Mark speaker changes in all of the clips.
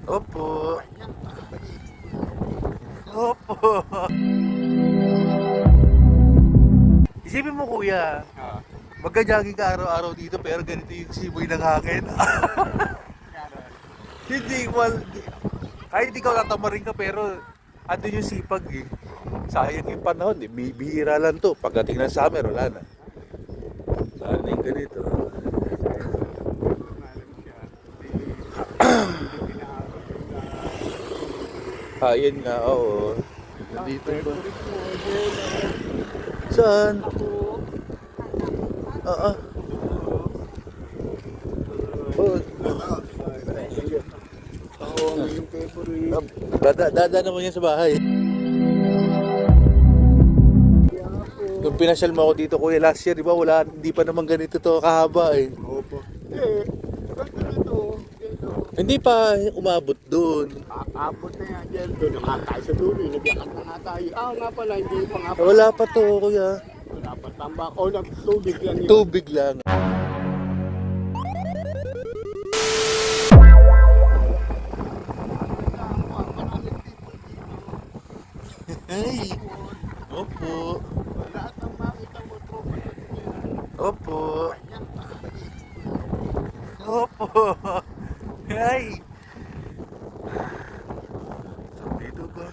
Speaker 1: Opo. Opo. Isipin mo kuya, magka-jogging ka araw-araw dito pero ganito yung simoy ng hangin. Hindi, kahit ikaw tatamarin ka pero andun yung sipag eh. Sayang yung panahon eh, bihira lang to. Pagdating ng summer, wala na. Wala na yung ganito. Yun nga, oo. Nandito ba? Saan? Oo. Dada naman yan sa bahay. Nung pinasyal mo ako dito kuya last year, di ba? Hindi pa naman ganito to kahaba eh.
Speaker 2: Opo. Ganito.
Speaker 1: Hindi pa umabot doon.
Speaker 2: Abot na yan dyan. Doon naman tayo sa dulo. Nagyakap na nga tayo. Nga pala, hindi pa nga.
Speaker 1: Wala pa to kuya.
Speaker 2: Wala pa tambak. O, tubig lang yun.
Speaker 1: Tubig lang. Ay, opo.
Speaker 2: Lahat ng makita mo, tropa.
Speaker 1: Opo. Opo. Ay. Dito ba?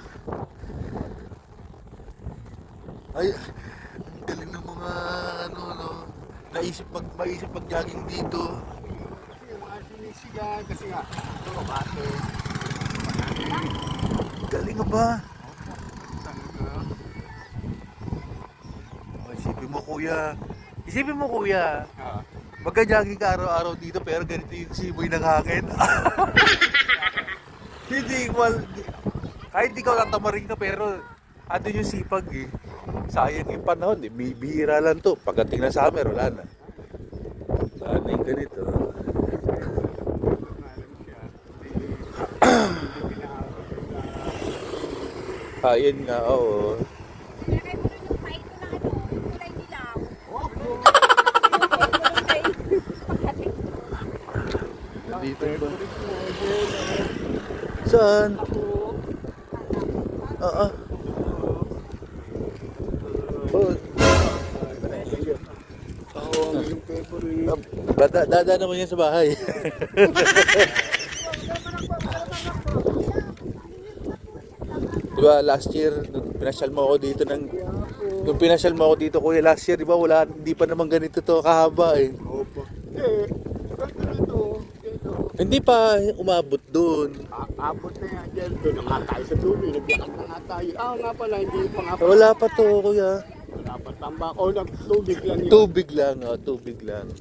Speaker 1: Ay, ang galing ng mga no. Maisip pag-jogging dito.
Speaker 2: Kasi yung mga sinisigan, kasi nga, ito, bate.
Speaker 1: Galing nga ba?
Speaker 2: Talaga.
Speaker 1: Isipin mo kuya, magka-jogging ka araw-araw dito pero ganito yung simoy ng hangin. Hindi, kahit ikaw tatamarin ka pero andun yung sipag eh. Sayang yung panahon eh, bihira lang to. Pagdating ng summer, wala na. Wala na yung ganito. Yun nga, oo. Dito ba? Saan? Oo. Dada naman yan sa bahay. Diba last year nung pinasyal mo ako dito kuya last year, di ba hindi pa naman ganito to kahaba eh.
Speaker 2: Opo. Ganito.
Speaker 1: Hindi pa umabot doon.
Speaker 2: Abot na yan dyan. Doon naman tayo sa dulo. Nagyakap na nga tayo. Nga pala, hindi pa nga.
Speaker 1: Wala pa to kuya.
Speaker 2: Wala pa tambak. O, tubig lang yun.
Speaker 1: Tubig lang, tubig lang.